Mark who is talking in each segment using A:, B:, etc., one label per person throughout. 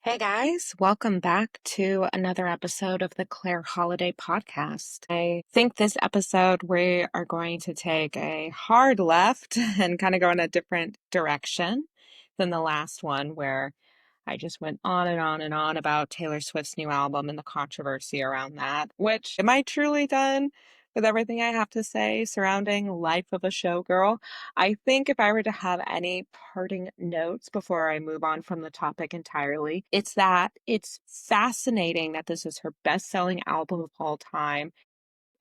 A: Hey guys, welcome back to another episode of the Claire Holliday podcast. I think this episode we are going to take a hard left and kind of go in a different direction than the last one where I just went on and on and on about Taylor Swift's new album and the controversy around that, which am I truly done with everything I have to say surrounding Life of a Showgirl? I think if I were to have any parting notes before I move on from the topic entirely, it's that it's fascinating that this is her best-selling album of all time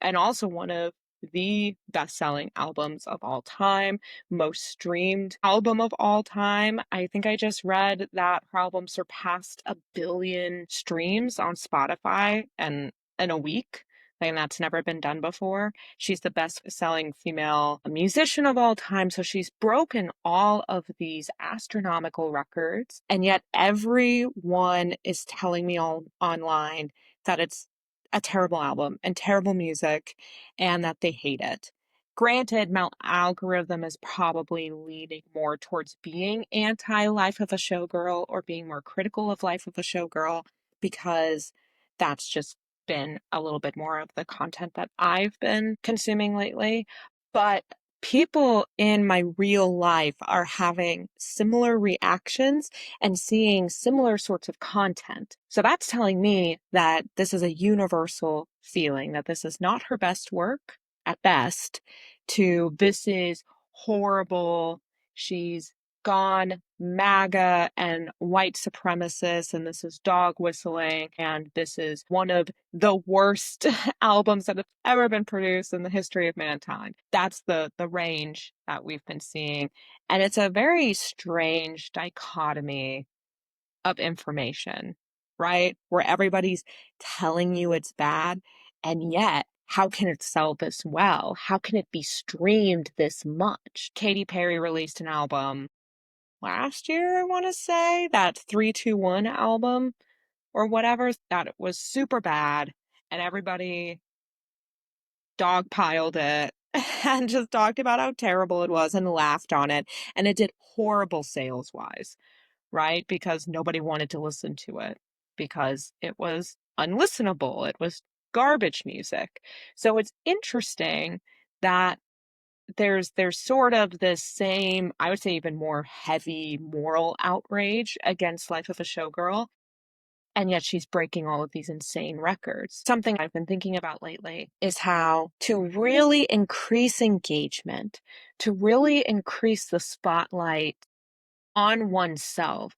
A: and also one of the best-selling albums of all time, most streamed album of all time. I think I just read that her album surpassed 1 billion streams on Spotify and in a week. And that's never been done before. She's the best-selling female musician of all time, so she's broken all of these astronomical records, and yet everyone is telling me all online that it's a terrible album and terrible music and that they hate it. Granted, my algorithm is probably leaning more towards being anti Life of a Showgirl or being more critical of Life of a Showgirl because that's just been a little bit more of the content that I've been consuming lately. But people in my real life are having similar reactions and seeing similar sorts of content. So that's telling me that this is a universal feeling, that this is not her best work at best, to this is horrible. She's gone MAGA and white supremacist, and this is dog whistling, and this is one of the worst albums that have ever been produced in the history of mankind. That's the range that we've been seeing. And it's a very strange dichotomy of information, right? Where everybody's telling you it's bad, and yet, how can it sell this well? How can it be streamed this much? Katy Perry released an album last year, I want to say, that 321 album or whatever, that it was super bad, and everybody dogpiled it and just talked about how terrible it was and laughed on it. And it did horrible sales wise, right? Because nobody wanted to listen to it because it was unlistenable. It was garbage music. So it's interesting that there's sort of this same, I would say even more heavy moral outrage against Life of a Showgirl. And yet she's breaking all of these insane records. Something I've been thinking about lately is how to really increase engagement, to really increase the spotlight on oneself,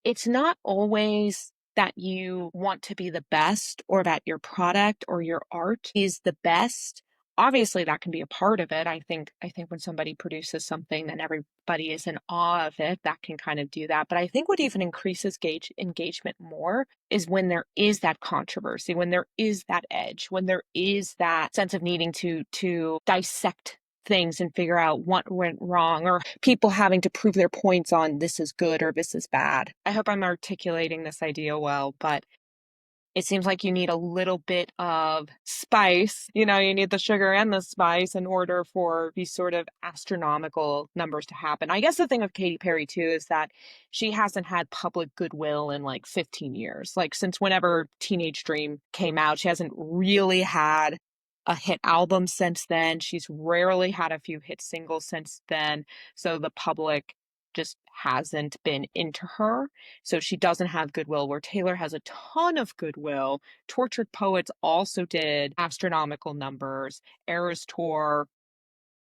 A: it's not always that you want to be the best or that your product or your art is the best. Obviously, that can be a part of it. I think when somebody produces something, then everybody is in awe of it. That can kind of do that. But I think what even increases engagement more is when there is that controversy, when there is that edge, when there is that sense of needing to dissect things and figure out what went wrong, or people having to prove their points on this is good or this is bad. I hope I'm articulating this idea well, but it seems like you need a little bit of spice. You need the sugar and the spice in order for these sort of astronomical numbers to happen. I guess the thing with Katy Perry too is that she hasn't had public goodwill in like 15 years. Like since whenever Teenage Dream came out, she hasn't really had a hit album since then. She's rarely had a few hit singles since then. So the public just hasn't been into her. So she doesn't have goodwill, where Taylor has a ton of goodwill. Tortured Poets also did astronomical numbers. Eras Tour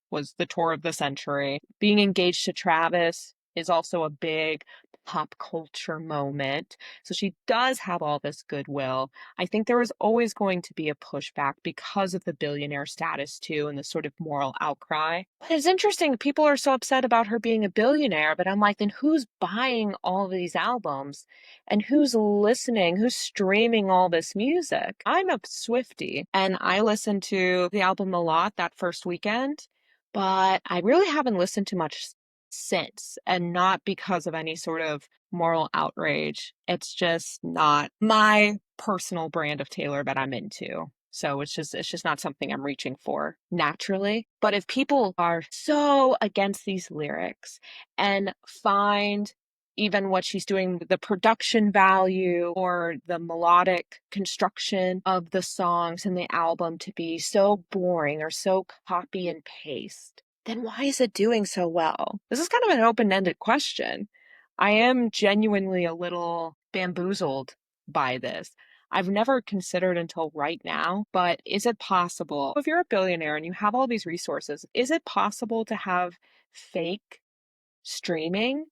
A: was the tour of the century. Being engaged to Travis is also a big pop culture moment. So she does have all this goodwill. I think there is always going to be a pushback because of the billionaire status too and the sort of moral outcry. But it's interesting, people are so upset about her being a billionaire, but I'm like, then who's buying all of these albums? And who's listening? Who's streaming all this music? I'm a Swiftie and I listened to the album a lot that first weekend, but I really haven't listened to much since, and not because of any sort of moral outrage. It's just not my personal brand of Taylor that I'm into. So it's just not something I'm reaching for naturally. But if people are so against these lyrics and find even what she's doing, the production value or the melodic construction of the songs in the album to be so boring or so copy and paste, then why is it doing so well? This is kind of an open-ended question. I am genuinely a little bamboozled by this. I've never considered until right now, but is it possible, if you're a billionaire and you have all these resources, is it possible to have fake streaming?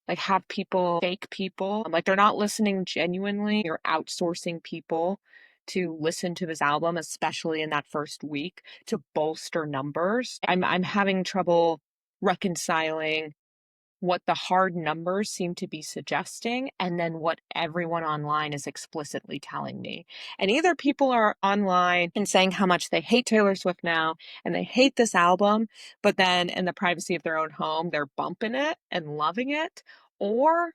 A: Like have fake people, like they're not listening genuinely. You're outsourcing people to listen to this album, especially in that first week, to bolster numbers. I'm having trouble reconciling what the hard numbers seem to be suggesting and then what everyone online is explicitly telling me. And either people are online and saying how much they hate Taylor Swift now and they hate this album, but then in the privacy of their own home, they're bumping it and loving it. Or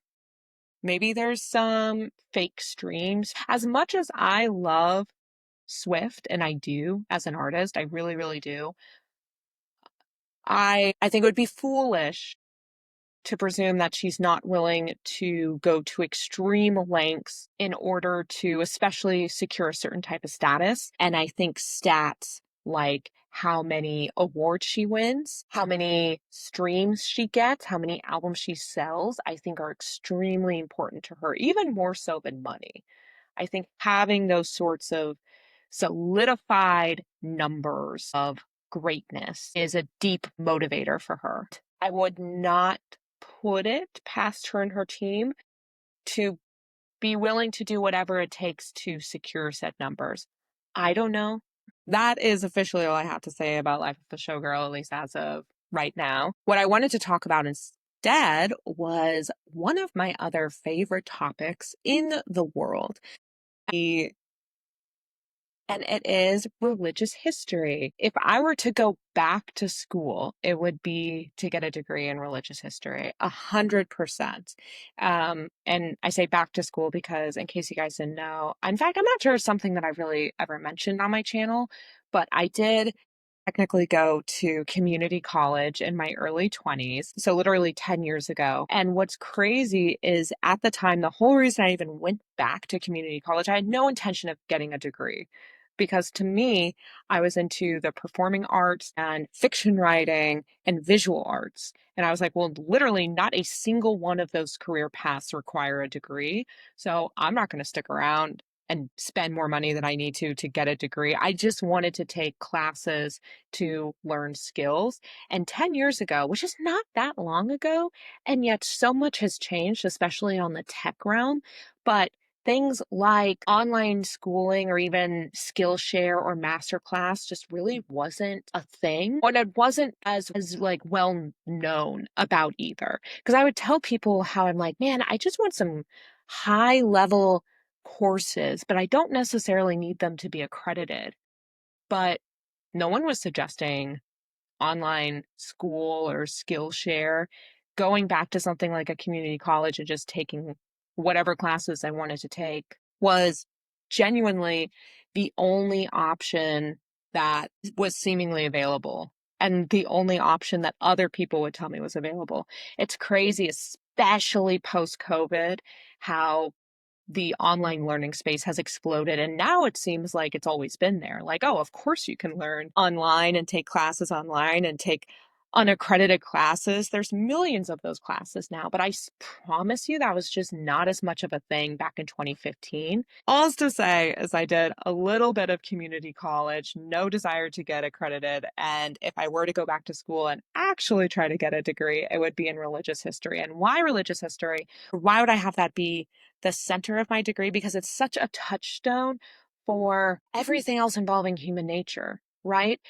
A: maybe there's some fake streams. As much as I love Swift, and I do as an artist, I really, really do, I think it would be foolish to presume that she's not willing to go to extreme lengths in order to especially secure a certain type of status. And I think stats like how many awards she wins, how many streams she gets, how many albums she sells, I think are extremely important to her, even more so than money. I think having those sorts of solidified numbers of greatness is a deep motivator for her. I would not put it past her and her team to be willing to do whatever it takes to secure said numbers. I don't know. That is officially all I have to say about Life of a Showgirl, at least as of right now. What I wanted to talk about instead was one of my other favorite topics in the world. And it is religious history. If I were to go back to school, it would be to get a degree in religious history, 100%. And I say back to school because, in case you guys didn't know, in fact, I'm not sure it's something that I really ever mentioned on my channel, but I did technically go to community college in my early 20s, so literally 10 years ago. And what's crazy is at the time, the whole reason I even went back to community college, I had no intention of getting a degree. Because to me, I was into the performing arts and fiction writing and visual arts. And I was like, well, literally not a single one of those career paths require a degree. So I'm not going to stick around and spend more money than I need to get a degree. I just wanted to take classes to learn skills. And 10 years ago, which is not that long ago, and yet so much has changed, especially on the tech realm. But things like online schooling or even Skillshare or Masterclass just really wasn't a thing. And it wasn't as like well known about either. Because I would tell people how I'm like, man, I just want some high level courses, but I don't necessarily need them to be accredited. But no one was suggesting online school or Skillshare, going back to something like a community college and just taking whatever classes I wanted to take was genuinely the only option that was seemingly available and the only option that other people would tell me was available. It's crazy, especially post-COVID, how the online learning space has exploded. And now it seems like it's always been there. Like, oh, of course you can learn online and take classes online and take unaccredited classes. There's millions of those classes now, but I promise you that was just not as much of a thing back in 2015. All to say is I did a little bit of community college, no desire to get accredited. And if I were to go back to school and actually try to get a degree, it would be in religious history. And why religious history? Why would I have that be the center of my degree? Because it's such a touchstone for everything else involving human nature, right?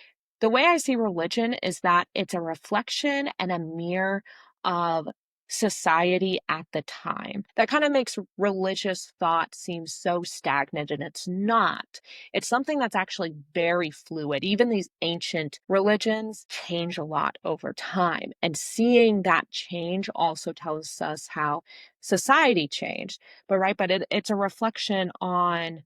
A: The way I see religion is that it's a reflection and a mirror of society at the time. That kind of makes religious thought seem so stagnant, and it's not. It's something that's actually very fluid. Even these ancient religions change a lot over time. And seeing that change also tells us how society changed. But it's a reflection on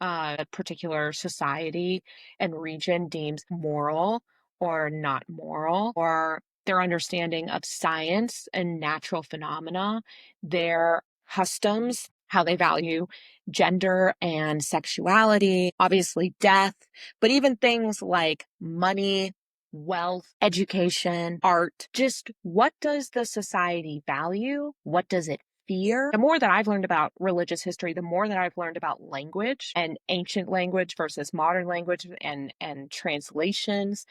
A: a particular society and region deems moral or not moral, or their understanding of science and natural phenomena, their customs, how they value gender and sexuality, obviously death, but even things like money, wealth, education, art. Just what does the society value? What does it fear? The more that I've learned about religious history, the more that I've learned about language and ancient language versus modern language and translations,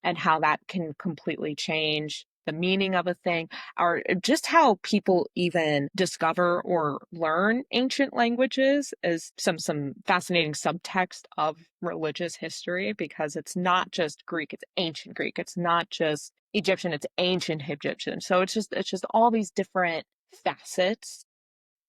A: and how that can completely change the meaning of a thing, or just how people even discover or learn ancient languages is some fascinating subtext of religious history, because it's not just Greek, it's ancient Greek. It's not just Egyptian, it's ancient Egyptian. So it's just all these different facets,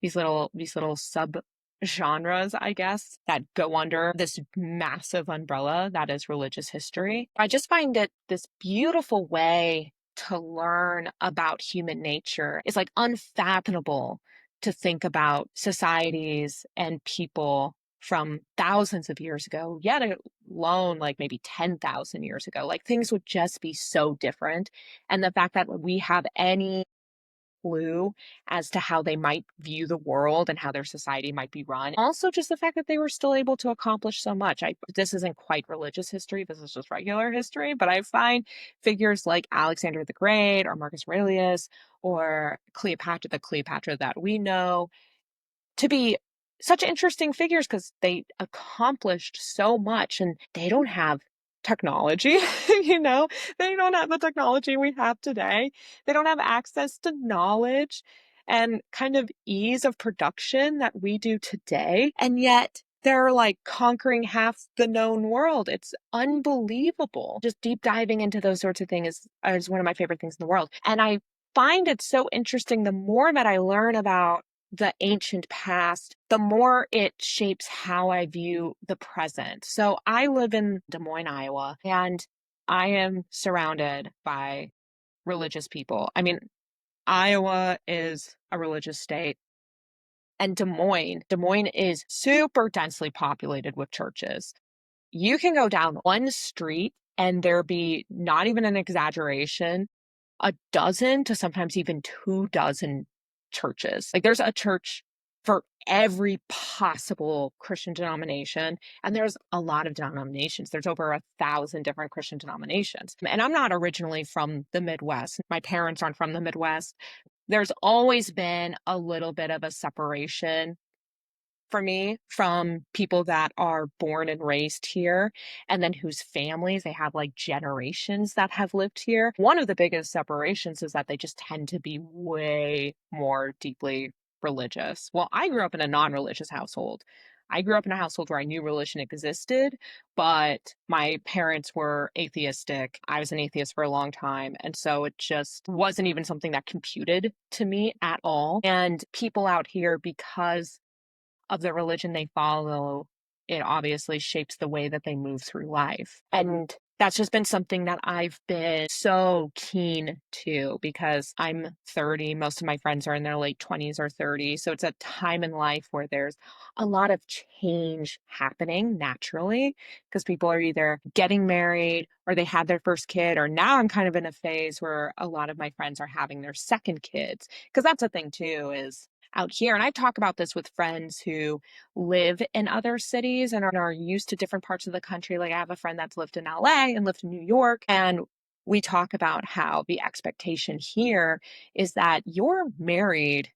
A: these little sub genres, I guess, that go under this massive umbrella that is religious history. I just find it this beautiful way to learn about human nature. It's like unfathomable to think about societies and people from thousands of years ago, yet alone like maybe 10,000 years ago. Like things would just be so different. And the fact that we have any clue as to how they might view the world and how their society might be run. Also, just the fact that they were still able to accomplish so much. This isn't quite religious history, this is just regular history, but I find figures like Alexander the Great or Marcus Aurelius or Cleopatra, the Cleopatra that we know, to be such interesting figures because they accomplished so much and they don't have technology, you know, they don't have the technology we have today. They don't have access to knowledge and kind of ease of production that we do today. And yet they're like conquering half the known world. It's unbelievable. Just deep diving into those sorts of things is one of my favorite things in the world. And I find it so interesting the more that I learn about the ancient past, the more it shapes how I view the present. So I live in Des Moines, Iowa, and I am surrounded by religious people. I mean, Iowa is a religious state. And Des Moines is super densely populated with churches. You can go down one street and there be, not even an exaggeration, a dozen to sometimes even 2 dozen churches. Like there's a church for every possible Christian denomination. And there's a lot of denominations. There's over 1,000 different Christian denominations. And I'm not originally from the Midwest. My parents aren't from the Midwest. There's always been a little bit of a separation for me from people that are born and raised here and then whose families they have like generations that have lived here. One of the biggest separations is that they just tend to be way more deeply religious. Well, I grew up in a non-religious household. I grew up in a household where I knew religion existed, but my parents were atheistic. I was an atheist for a long time. And so it just wasn't even something that computed to me at all. And people out here, because of the religion they follow, it obviously shapes the way that they move through life. And that's just been something that I've been so keen to, because I'm 30. Most of my friends are in their late 20s or 30s. So it's a time in life where there's a lot of change happening naturally, because people are either getting married or they had their first kid, or now I'm kind of in a phase where a lot of my friends are having their second kids. Because that's the thing too, is out here. And I talk about this with friends who live in other cities and are used to different parts of the country. Like I have a friend that's lived in LA and lived in New York. And we talk about how the expectation here is that you're married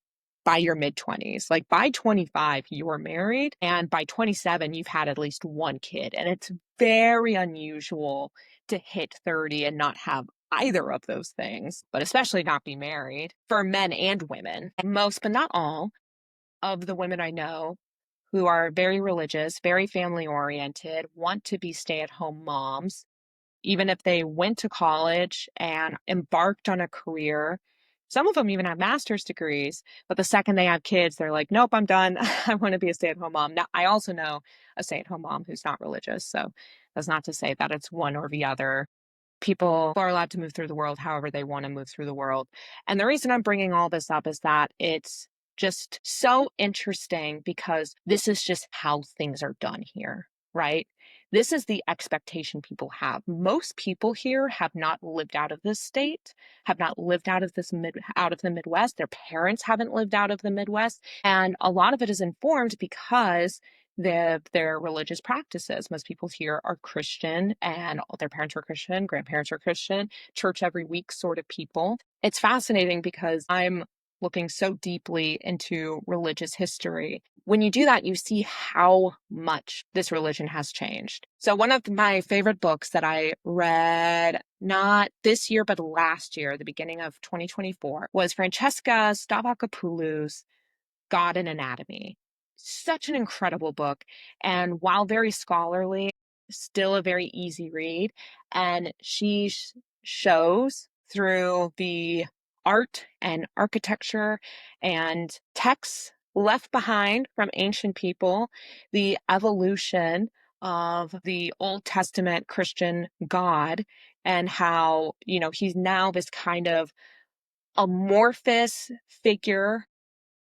A: by your mid 20s. Like by 25, you're married. And by 27, you've had at least one kid. And it's very unusual to hit 30 and not have either of those things, but especially not be married, for men and women. And most, but not all, of the women I know who are very religious, very family oriented, want to be stay-at-home moms, even if they went to college and embarked on a career. Some of them even have master's degrees, but the second they have kids, they're like, nope, I'm done. I want to be a stay-at-home mom. Now, I also know a stay-at-home mom who's not religious, so that's not to say that it's one or the other. People are allowed to move through the world however they want to move through the world. And the reason I'm bringing all this up is that it's just so interesting, because this is just how things are done here, right? This is the expectation people have. Most people here have not lived out of this state, have not lived out of the Midwest. Their parents haven't lived out of the Midwest. And a lot of it is informed because their religious practices. Most people here are Christian, and their parents were Christian, grandparents were Christian, church every week sort of people. It's fascinating because I'm looking so deeply into religious history. When you do that, you see how much this religion has changed. So one of my favorite books that I read, not this year, but last year, the beginning of 2024, was Francesca Stavrakopoulos' God and Anatomy. Such an incredible book. And while very scholarly, still a very easy read. And she shows through the art and architecture and texts left behind from ancient people, the evolution of the Old Testament Christian God, and how, he's now this kind of amorphous figure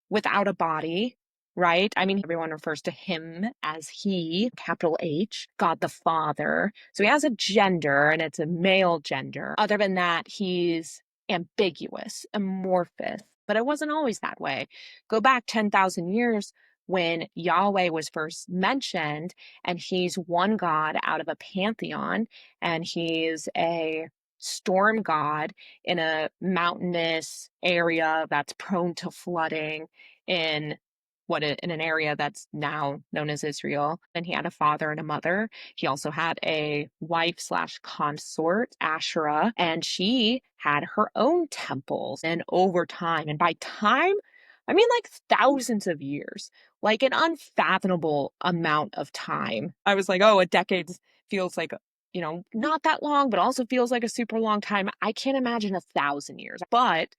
A: without a body, right? I mean, everyone refers to him as he, capital H, God the Father. So he has a gender, and it's a male gender. Other than that, he's ambiguous, amorphous, but it wasn't always that way. Go back 10,000 years when Yahweh was first mentioned, and he's one God out of a pantheon, and he's a storm god in a mountainous area that's prone to flooding in an area that's now known as Israel. And he had a father and a mother. He also had a wife slash consort, Asherah, and she had her own temples. And over time, and by time, I mean like thousands of years, like an unfathomable amount of time. I was like, oh, a decade feels like not that long, but also feels like a super long time. I can't imagine 1,000 years. But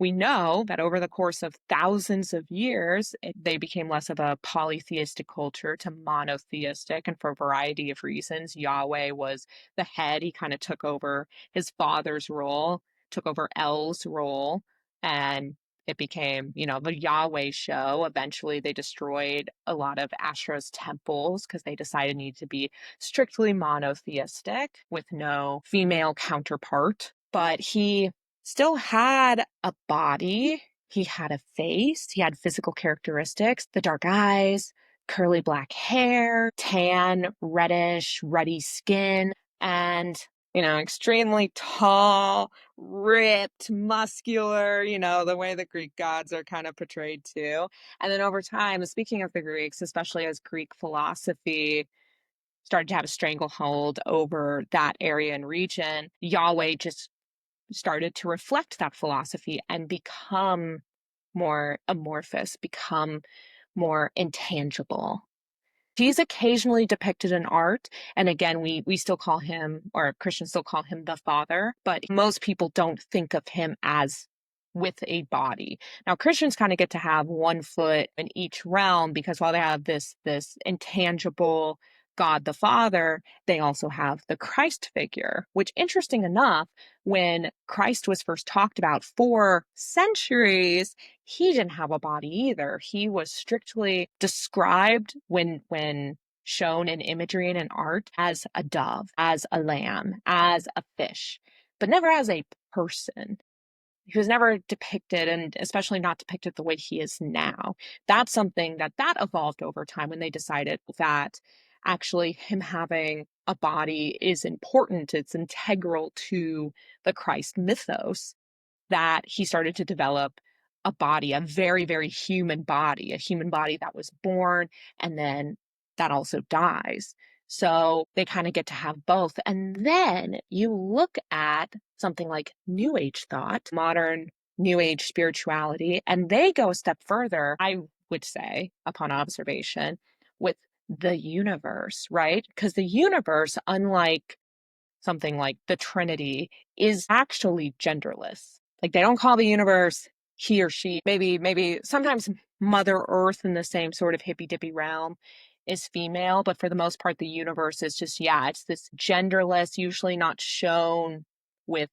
A: we know that over the course of thousands of years, they became less of a polytheistic culture to monotheistic, and for a variety of reasons. Yahweh was the head. He kind of took over his father's role, took over El's role, and it became, the Yahweh show. Eventually, they destroyed a lot of Asherah's temples because they decided it needed to be strictly monotheistic with no female counterpart. But he still had a body. He had a face. He had physical characteristics, the dark eyes, curly black hair, tan, reddish, ruddy skin, and, extremely tall, ripped, muscular, the way the Greek gods are kind of portrayed too. And then over time, speaking of the Greeks, especially as Greek philosophy started to have a stranglehold over that area and region, Yahweh just started to reflect that philosophy and become more amorphous, become more intangible. He's occasionally depicted in art. And again, we still call him, or Christians still call him, the Father, but most people don't think of him as with a body. Now, Christians kind of get to have one foot in each realm, because while they have this intangible God the Father, they also have the Christ figure, which, interesting enough, when Christ was first talked about for centuries, he didn't have a body either. He was strictly described, when shown in imagery and in art, as a dove, as a lamb, as a fish, but never as a person. He was never depicted, and especially not depicted the way he is now. That's something that evolved over time, when they decided that actually him having a body is important. It's integral to the Christ mythos, that he started to develop a body, a very, very human body, a human body that was born and then that also dies. So they kind of get to have both. And then you look at something like New Age thought, modern New Age spirituality, and they go a step further, I would say, upon observation, with the universe, right? Because the universe, unlike something like the Trinity, is actually genderless. Like, they don't call the universe he or she. Maybe sometimes Mother Earth, in the same sort of hippy dippy realm, is female, but for the most part, the universe is just, it's this genderless, usually not shown with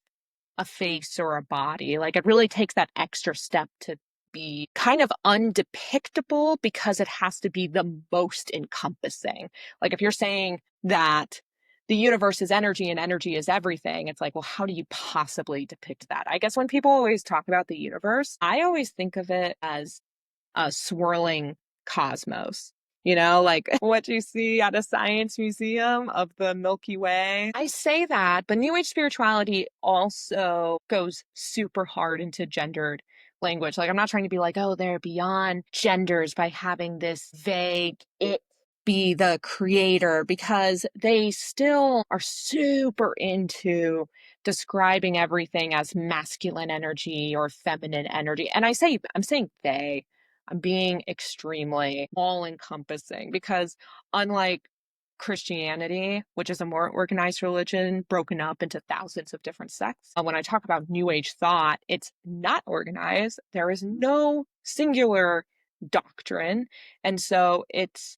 A: a face or a body. Like, it really takes that extra step to be kind of undepictable because it has to be the most encompassing. Like if you're saying that the universe is energy and energy is everything, it's like, well, how do you possibly depict that? I guess when people always talk about the universe, I always think of it as a swirling cosmos. Like what you see at a science museum of the Milky Way. I say that, but New Age spirituality also goes super hard into gendered language. Like, I'm not trying to be like, oh, they're beyond genders by having this vague it be the creator, because they still are super into describing everything as masculine energy or feminine energy. And I'm saying they. I'm being extremely all-encompassing because unlike Christianity, which is a more organized religion broken up into thousands of different sects, when I talk about New Age thought, it's not organized. There is no singular doctrine. And so it's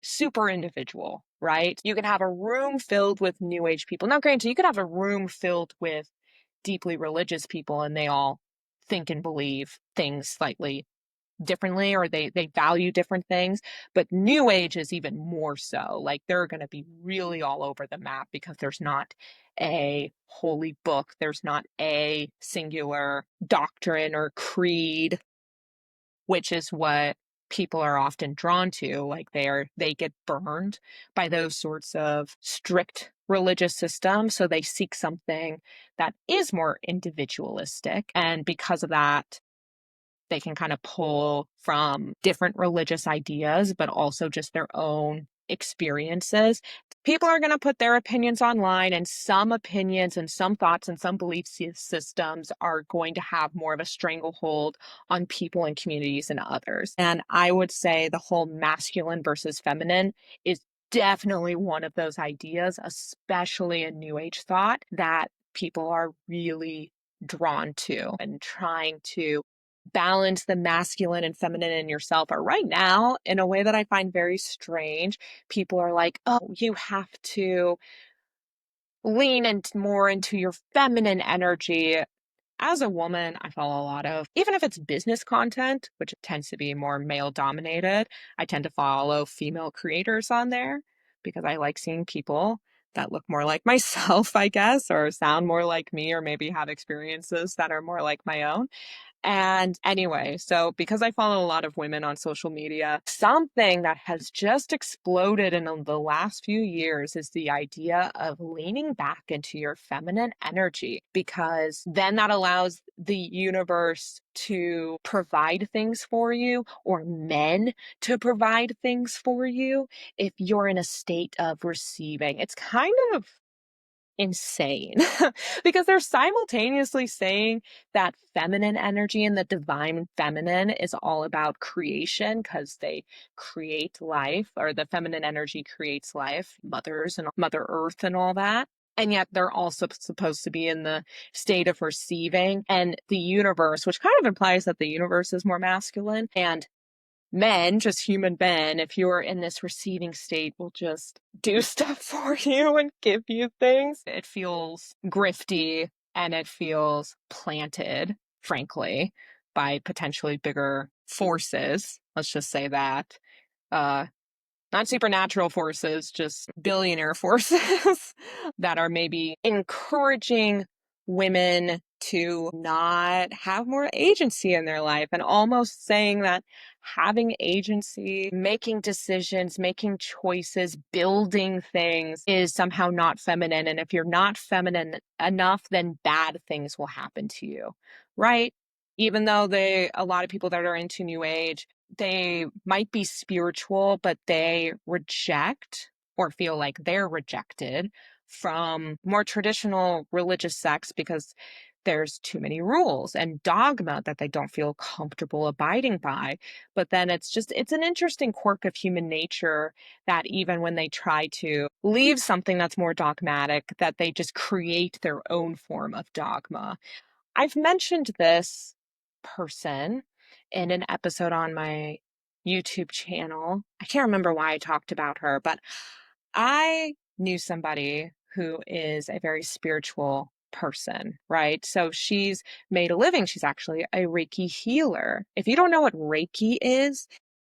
A: super individual, right? You can have a room filled with New Age people. Now, granted, you could have a room filled with deeply religious people and they all think and believe things slightly differently, or they value different things. But New Age is even more so. Like they're going to be really all over the map because there's not a holy book, there's not a singular doctrine or creed, which is what people are often drawn to. Like they get burned by those sorts of strict religious systems, so they seek something that is more individualistic, and because of that they can kind of pull from different religious ideas, but also just their own experiences. People are going to put their opinions online, and some opinions and some thoughts and some belief systems are going to have more of a stranglehold on people and communities than others. And I would say the whole masculine versus feminine is definitely one of those ideas, especially in New Age thought, that people are really drawn to and trying to balance the masculine and feminine in yourself. Or right now, in a way that I find very strange, people are like, oh, you have to lean more into your feminine energy. As a woman, I follow a lot of, even if it's business content, which tends to be more male dominated, I tend to follow female creators on there because I like seeing people that look more like myself, I guess, or sound more like me, or maybe have experiences that are more like my own. And anyway, so because I follow a lot of women on social media, something that has just exploded in the last few years is the idea of leaning back into your feminine energy, because then that allows the universe to provide things for you, or men to provide things for you if you're in a state of receiving. It's kind of insane because they're simultaneously saying that feminine energy and the divine feminine is all about creation because they create life, or the feminine energy creates life, mothers and Mother Earth and all that. And yet they're also supposed to be in the state of receiving, and the universe, which kind of implies that the universe is more masculine, and men, just human men, if you're in this receiving state, will just do stuff for you and give you things. It feels grifty and it feels planted, frankly, by potentially bigger forces. Let's just say that. Not supernatural forces, just billionaire forces that are maybe encouraging women to not have more agency in their life, and almost saying that having agency, making decisions, making choices, building things is somehow not feminine. And if you're not feminine enough, then bad things will happen to you, right? Even though a lot of people that are into New Age, they might be spiritual, but they reject or feel like they're rejected from more traditional religious sects because there's too many rules and dogma that they don't feel comfortable abiding by. But then it's an interesting quirk of human nature that even when they try to leave something that's more dogmatic, that they just create their own form of dogma. I've mentioned this person in an episode on my YouTube channel. I can't remember why I talked about her, but I knew somebody who is a very spiritual person, right? So she's made a living. She's actually a Reiki healer. If you don't know what Reiki is,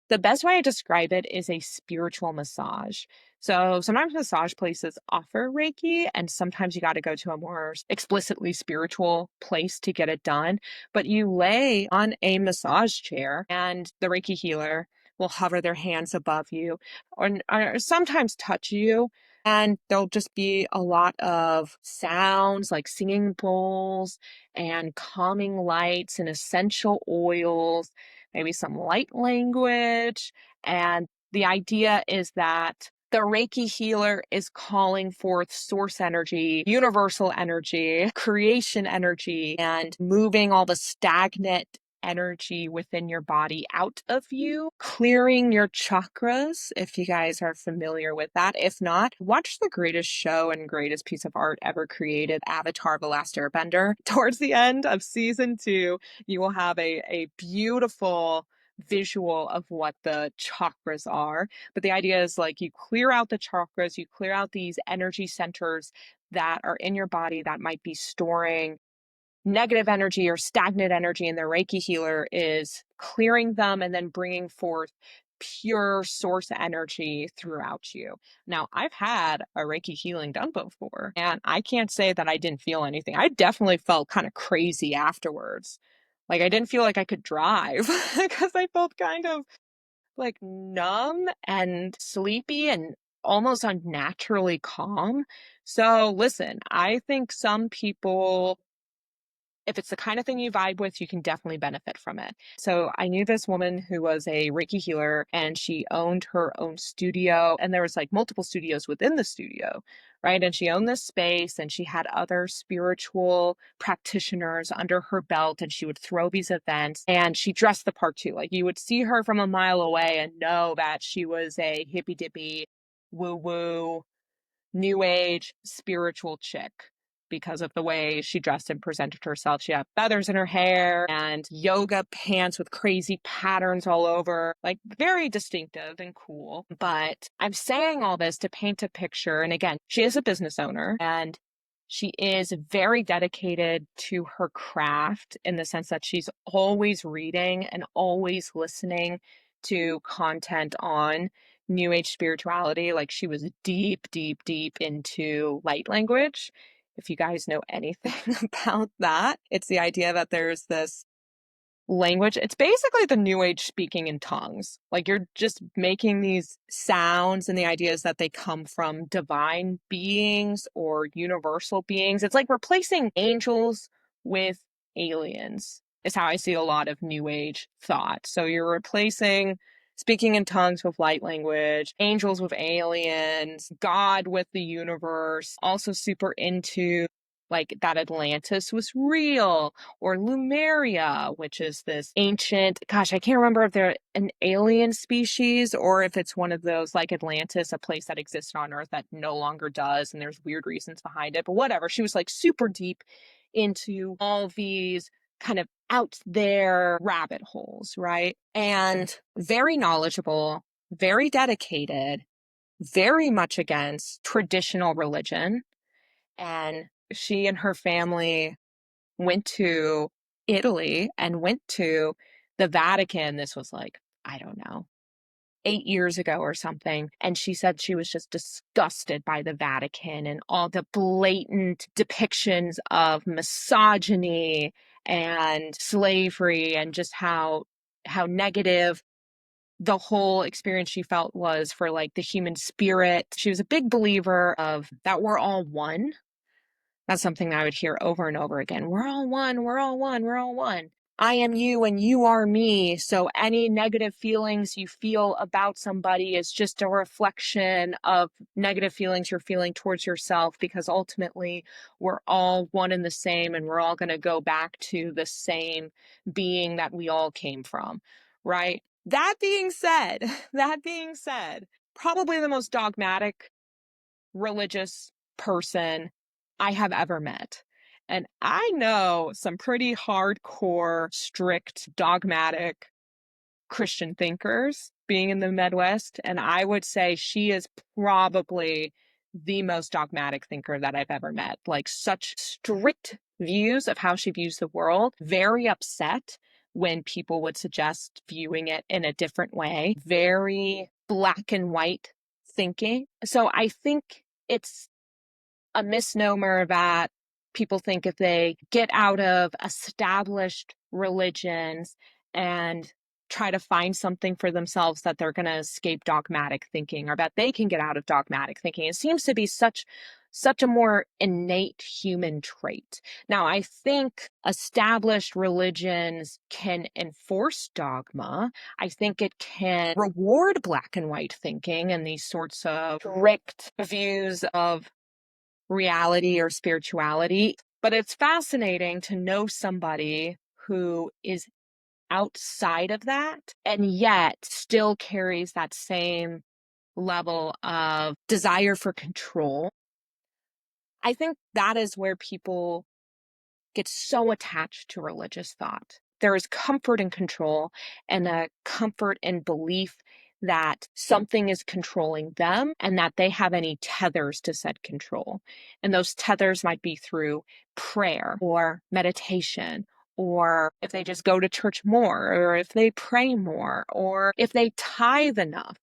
A: the best way I describe it is a spiritual massage. So sometimes massage places offer Reiki, and sometimes you got to go to a more explicitly spiritual place to get it done. But you lay on a massage chair, and the Reiki healer will hover their hands above you or sometimes touch you. And there'll just be a lot of sounds like singing bowls and calming lights and essential oils, maybe some light language. And the idea is that the Reiki healer is calling forth source energy, universal energy, creation energy, and moving all the stagnant energy within your body out of you, clearing your chakras, if you guys are familiar with that. If not, watch the greatest show and greatest piece of art ever created, Avatar: The Last Airbender. Towards the end of season 2, you will have a beautiful visual of what the chakras are. But the idea is like you clear out the chakras, you clear out these energy centers that are in your body that might be storing negative energy or stagnant energy, and the Reiki healer is clearing them and then bringing forth pure source energy throughout you. Now, I've had a Reiki healing done before, and I can't say that I didn't feel anything. I definitely felt kind of crazy afterwards. Like I didn't feel like I could drive because I felt kind of like numb and sleepy and almost unnaturally calm. So listen, I think some people, if it's the kind of thing you vibe with, you can definitely benefit from it. So I knew this woman who was a Reiki healer, and she owned her own studio, and there was like multiple studios within the studio, right? And she owned this space, and she had other spiritual practitioners under her belt, and she would throw these events, and she dressed the part too. Like you would see her from a mile away and know that she was a hippy dippy, woo woo, new age spiritual chick because of the way she dressed and presented herself. She had feathers in her hair and yoga pants with crazy patterns all over, like very distinctive and cool. But I'm saying all this to paint a picture. And again, she is a business owner, and she is very dedicated to her craft in the sense that she's always reading and always listening to content on New Age spirituality. Like she was deep, deep, deep into light language. If you guys know anything about that, it's the idea that there's this language. It's basically the New Age speaking in tongues. Like you're just making these sounds, and the idea is that they come from divine beings or universal beings. It's like replacing angels with aliens, is how I see a lot of New Age thought. So you're replacing speaking in tongues with light language, angels with aliens, God with the universe, also super into like that Atlantis was real, or Lumeria, which is this ancient, gosh, I can't remember if they're an alien species or if it's one of those like Atlantis, a place that existed on Earth that no longer does, and there's weird reasons behind it, but whatever. She was like super deep into all these kind of out there rabbit holes, right? And very knowledgeable, very dedicated, very much against traditional religion. And she and her family went to Italy and went to the Vatican. This was like, I don't know, 8 years ago or something. And she said she was just disgusted by the Vatican and all the blatant depictions of misogyny and slavery, and just how negative the whole experience she felt was for like the human spirit. She was a big believer of that we're all one. That's something that I would hear over and over again. We're all one, we're all one, we're all one. I am you and you are me. So any negative feelings you feel about somebody is just a reflection of negative feelings you're feeling towards yourself, because ultimately we're all one and the same, and we're all going to go back to the same being that we all came from, right? That being said, probably the most dogmatic religious person I have ever met. And I know some pretty hardcore, strict, dogmatic Christian thinkers being in the Midwest. And I would say she is probably the most dogmatic thinker that I've ever met. Like, such strict views of how she views the world, very upset when people would suggest viewing it in a different way, very black and white thinking. So I think it's a misnomer that people think if they get out of established religions and try to find something for themselves that they're going to escape dogmatic thinking, or that they can get out of dogmatic thinking. It seems to be such a more innate human trait. Now, I think established religions can enforce dogma. I think it can reward black and white thinking and these sorts of strict views of reality or spirituality. But it's fascinating to know somebody who is outside of that and yet still carries that same level of desire for control. I think that is where people get so attached to religious thought. There is comfort in control and a comfort in belief that something is controlling them and that they have any tethers to said control. And those tethers might be through prayer or meditation, or if they just go to church more, or if they pray more, or if they tithe enough.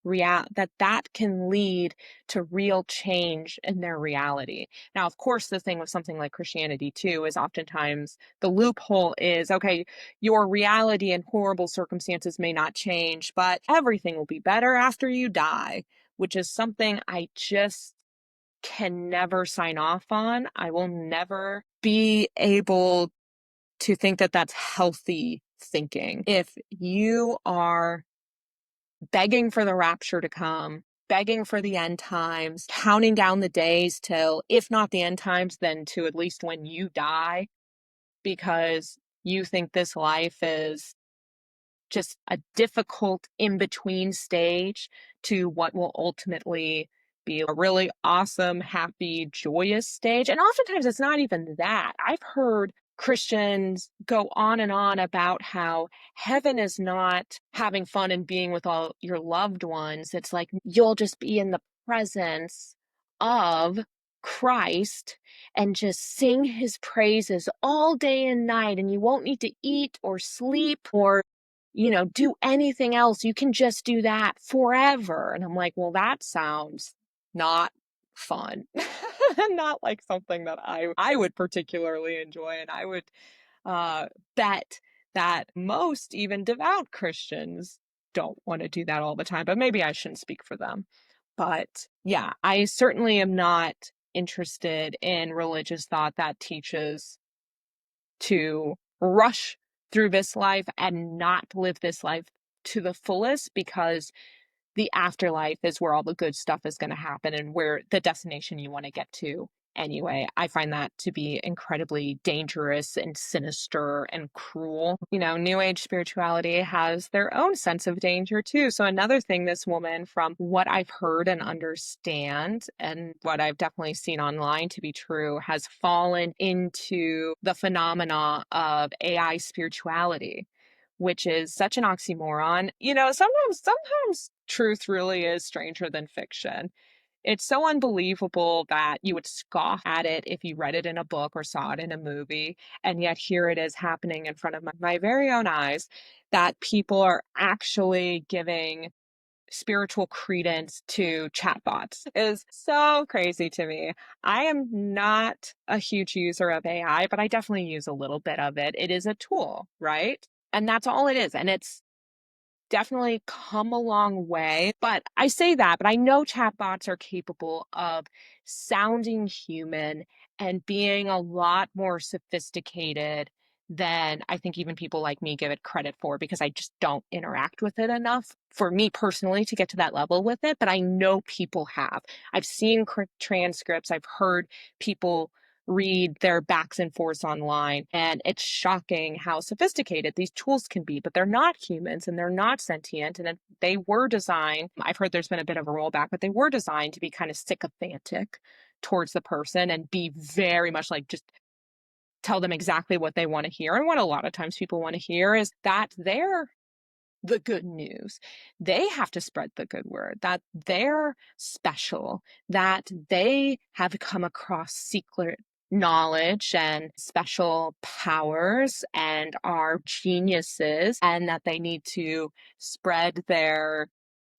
A: That can lead to real change in their reality. Now, of course, the thing with something like Christianity too is oftentimes the loophole is, okay, your reality and horrible circumstances may not change, but everything will be better after you die, which is something I just can never sign off on. I will never be able to think that that's healthy thinking. If you are begging for the rapture to come, begging for the end times, counting down the days till, if not the end times, then to at least when you die, because you think this life is just a difficult in-between stage to what will ultimately be a really awesome, happy, joyous stage. And oftentimes it's not even that. I've heard Christians go on and on about how heaven is not having fun and being with all your loved ones. It's like you'll just be in the presence of Christ and just sing his praises all day and night, and you won't need to eat or sleep or do anything else. You can just do that forever. And I'm like, well, that sounds not fun. Not like something that I would particularly enjoy. And I would bet that most even devout Christians don't want to do that all the time. But maybe I shouldn't speak for them. But yeah, I certainly am not interested in religious thought that teaches to rush through this life and not live this life to the fullest, because the afterlife is where all the good stuff is going to happen and where the destination you want to get to anyway. I find that to be incredibly dangerous and sinister and cruel. New Age spirituality has their own sense of danger too. So another thing, this woman, from what I've heard and understand and what I've definitely seen online to be true, has fallen into the phenomena of AI spirituality, which is such an oxymoron. Sometimes truth really is stranger than fiction. It's so unbelievable that you would scoff at it if you read it in a book or saw it in a movie. And yet here it is happening in front of my very own eyes, that people are actually giving spiritual credence to chatbots. Is so crazy to me. I am not a huge user of AI, but I definitely use a little bit of it. It is a tool, right? And that's all it is. And it's definitely come a long way. But I say that, but I know chatbots are capable of sounding human and being a lot more sophisticated than I think even people like me give it credit for, because I just don't interact with it enough for me personally to get to that level with it. But I know people have. I've seen transcripts. I've heard people read their backs and forths online, and it's shocking how sophisticated these tools can be, but they're not humans and they're not sentient, and they were designed, I've heard there's been a bit of a rollback, but they were designed to be kind of sycophantic towards the person and be very much like just tell them exactly what they want to hear. And what a lot of times people want to hear is that they're the good news. They have to spread the good word that they're special, that they have come across secret knowledge and special powers and are geniuses, and that they need to spread their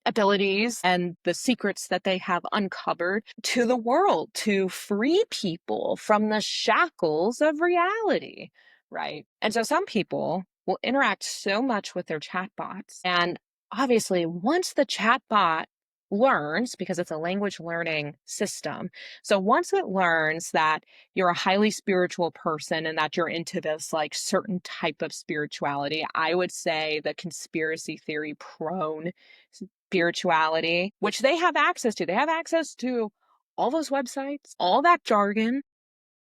A: abilities and the secrets that they have uncovered to the world to free people from the shackles of reality, right? And so some people will interact so much with their chatbots. And obviously, once the chatbot learns, because it's a language learning system, so once it learns that you're a highly spiritual person and that you're into this like certain type of spirituality, I would say the conspiracy theory prone spirituality, which they have access to. They have access to all those websites, all that jargon,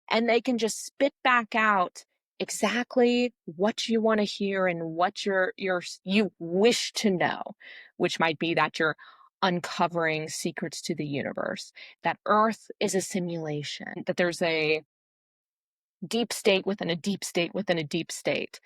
A: and they can just spit back out exactly what you want to hear and what you wish to know, which might be that you're uncovering secrets to the universe, that Earth is a simulation, that there's a deep state within a deep state within a deep state,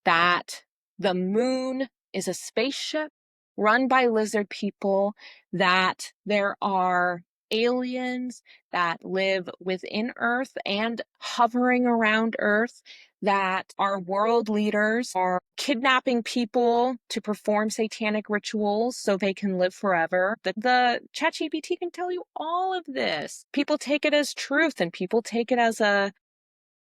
A: that the moon is a spaceship run by lizard people, that there are aliens that live within Earth and hovering around Earth, that our world leaders are kidnapping people to perform satanic rituals so they can live forever. The ChatGPT can tell you all of this. People take it as truth, and people take it as a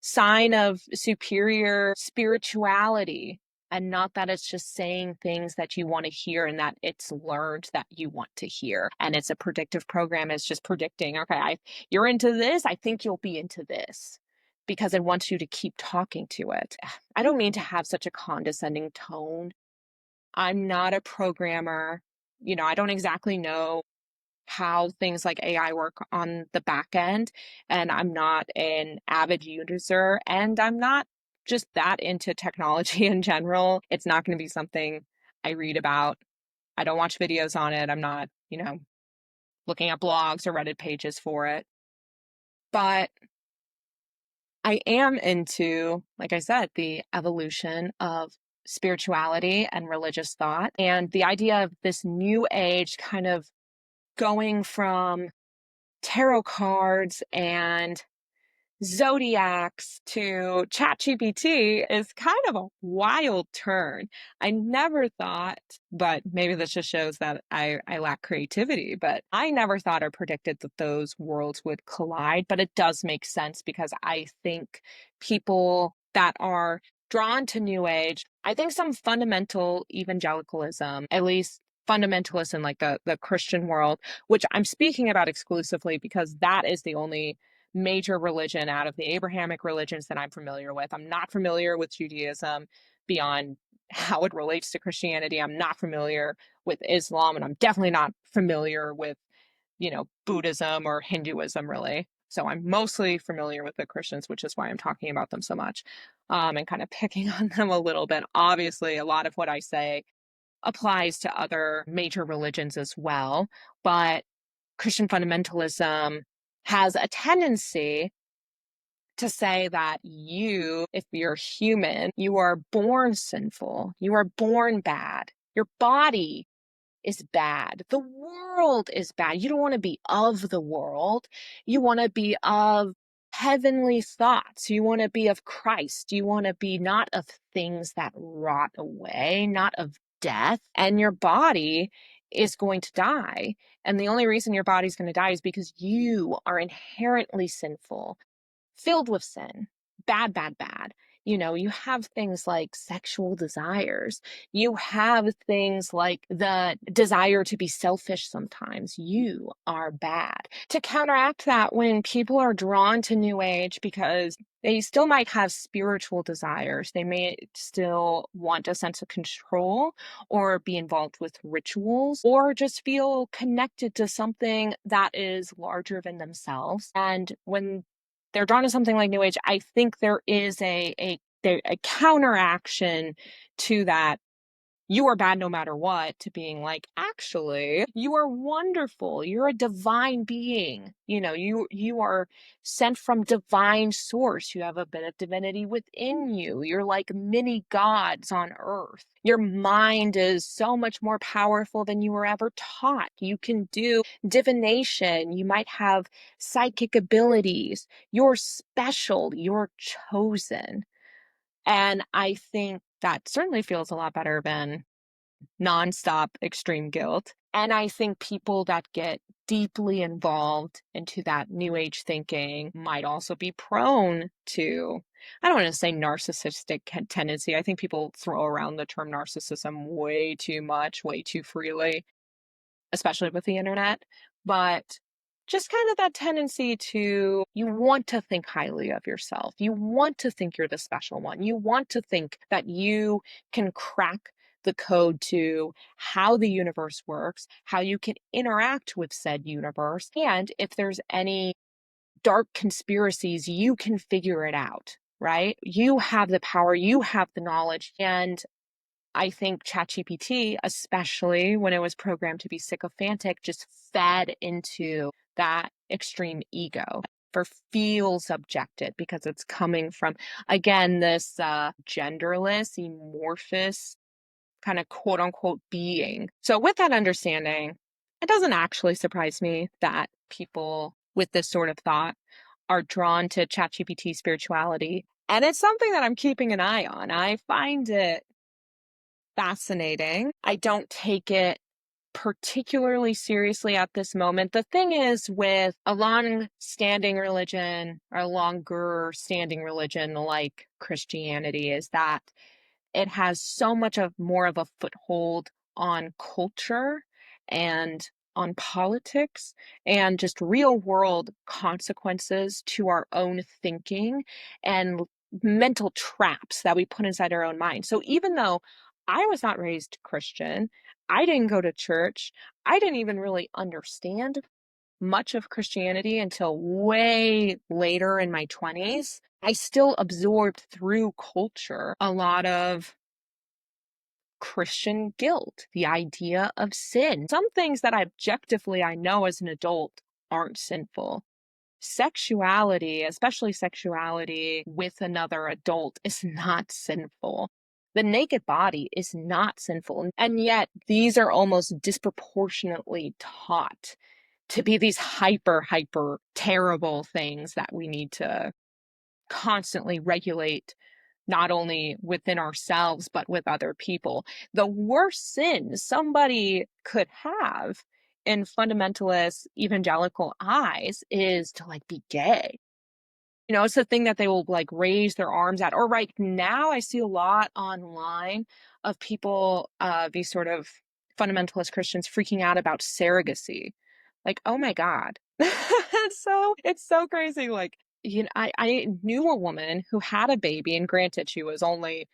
A: sign of superior spirituality, and not that it's just saying things that you want to hear and that it's learned that you want to hear. And it's a predictive program. It's just predicting, okay, you're into this, I think you'll be into this, because it wants you to keep talking to it. I don't mean to have such a condescending tone. I'm not a programmer. I don't exactly know how things like AI work on the back end, and I'm not an avid user, and I'm not just that into technology in general. It's not going to be something I read about. I don't watch videos on it. I'm not, looking at blogs or Reddit pages for it. But I am into, like I said, the evolution of spirituality and religious thought, and the idea of this new age kind of going from tarot cards and zodiacs to ChatGPT is kind of a wild turn. I never thought, but maybe this just shows that I lack creativity, but I never thought or predicted that those worlds would collide. But it does make sense, because I think people that are drawn to New Age, I think some fundamental evangelicalism, at least fundamentalists in like the Christian world, which I'm speaking about exclusively because that is the only major religion out of the Abrahamic religions that I'm familiar with. I'm not familiar with Judaism beyond how it relates to Christianity. I'm not familiar with Islam, and I'm definitely not familiar with, Buddhism or Hinduism, really. So I'm mostly familiar with the Christians, which is why I'm talking about them so much, and kind of picking on them a little bit. Obviously, a lot of what I say applies to other major religions as well, but Christian fundamentalism has a tendency to say that if you're human, you are born sinful, you are born bad, your body is bad, the world is bad. You don't want to be of the world. You want to be of heavenly thoughts. You want to be of Christ. You want to be not of things that rot away, not of death. And your body is going to die. And the only reason your body's going to die is because you are inherently sinful, filled with sin, bad, bad, bad. You have things like sexual desires. You have things like the desire to be selfish sometimes. You are bad. To counteract that, when people are drawn to New Age because they still might have spiritual desires, they may still want a sense of control or be involved with rituals or just feel connected to something that is larger than themselves. And when they're drawn to something like New Age, I think there is a counteraction to that you are bad no matter what, to being like, actually, you are wonderful. You're a divine being. You are sent from divine source. You have a bit of divinity within you. You're like mini gods on earth. Your mind is so much more powerful than you were ever taught. You can do divination. You might have psychic abilities. You're special. You're chosen. And I think that certainly feels a lot better than nonstop extreme guilt. And I think people that get deeply involved into that new age thinking might also be prone to, I don't want to say narcissistic tendency. I think people throw around the term narcissism way too much, way too freely, especially with the internet. But just kind of that tendency to, you want to think highly of yourself. You want to think you're the special one. You want to think that you can crack the code to how the universe works, how you can interact with said universe, and if there's any dark conspiracies, you can figure it out, right? You have the power, you have the knowledge, and I think ChatGPT, especially when it was programmed to be sycophantic, just fed into that extreme ego for feel subjected because it's coming from, again, this genderless, amorphous kind of quote unquote being. So with that understanding, it doesn't actually surprise me that people with this sort of thought are drawn to ChatGPT spirituality. And it's something that I'm keeping an eye on. I find it fascinating. I don't take it particularly seriously at this moment. The thing is, with a long-standing religion or a longer standing religion like Christianity, is that it has so much of more of a foothold on culture and on politics and just real world consequences to our own thinking and mental traps that we put inside our own mind. So even though I was not raised Christian, I didn't go to church, I didn't even really understand much of Christianity until way later in my 20s. I still absorbed through culture a lot of Christian guilt, the idea of sin. Some things that objectively I know as an adult aren't sinful. Sexuality, especially sexuality with another adult, is not sinful. The naked body is not sinful. And yet these are almost disproportionately taught to be these hyper terrible things that we need to constantly regulate, not only within ourselves, but with other people. The worst sin somebody could have in fundamentalist evangelical eyes is to like be gay. It's the thing that they will like raise their arms at. Or right now, I see a lot online of people, these sort of fundamentalist Christians freaking out about surrogacy. Like, oh my God. It's so crazy. Like, I knew a woman who had a baby, and granted, she was only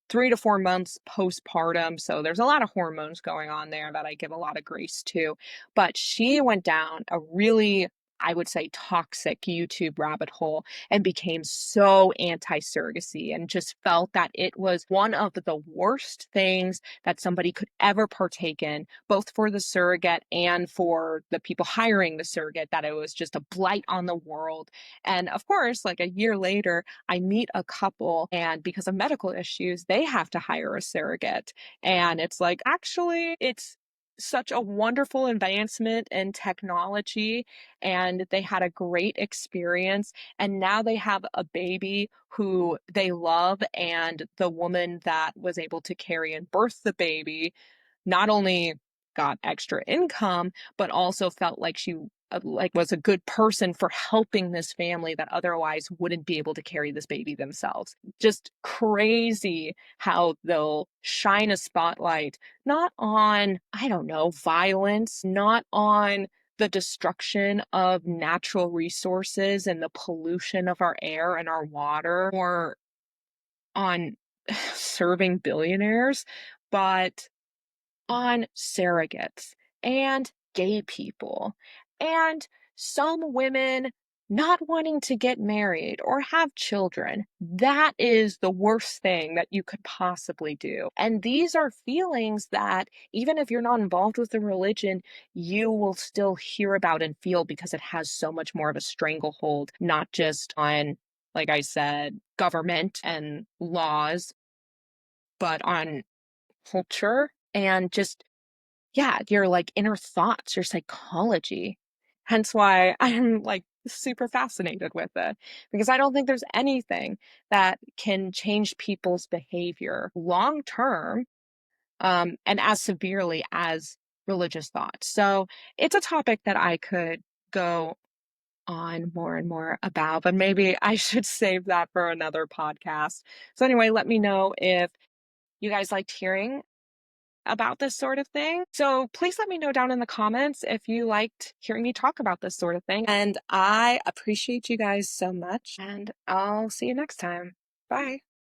A: 3 to 4 months postpartum. So there's a lot of hormones going on there that I give a lot of grace to. But she went down a really, I would say, toxic YouTube rabbit hole and became so anti-surrogacy and just felt that it was one of the worst things that somebody could ever partake in, both for the surrogate and for the people hiring the surrogate, that it was just a blight on the world. And of course, like a year later, I meet a couple, and because of medical issues, they have to hire a surrogate. And it's like, actually, it's such a wonderful advancement in technology, and they had a great experience. And now they have a baby who they love, and the woman that was able to carry and birth the baby not only got extra income, but also felt like she was a good person for helping this family that otherwise wouldn't be able to carry this baby themselves. Just crazy how they'll shine a spotlight, not on, I don't know, violence, not on the destruction of natural resources and the pollution of our air and our water, or on serving billionaires, but on surrogates and gay people. And some women not wanting to get married or have children. That is the worst thing that you could possibly do. And these are feelings that, even if you're not involved with the religion, you will still hear about and feel because it has so much more of a stranglehold, not just on, like I said, government and laws, but on culture and just, yeah, your like inner thoughts, your psychology. Hence why I'm like super fascinated with it, because I don't think there's anything that can change people's behavior long term, and as severely as religious thought. So it's a topic that I could go on more and more about, but maybe I should save that for another podcast. So anyway, let me know if you guys liked hearing about this sort of thing. So please let me know down in the comments if you liked hearing me talk about this sort of thing. And I appreciate you guys so much, and I'll see you next time. Bye.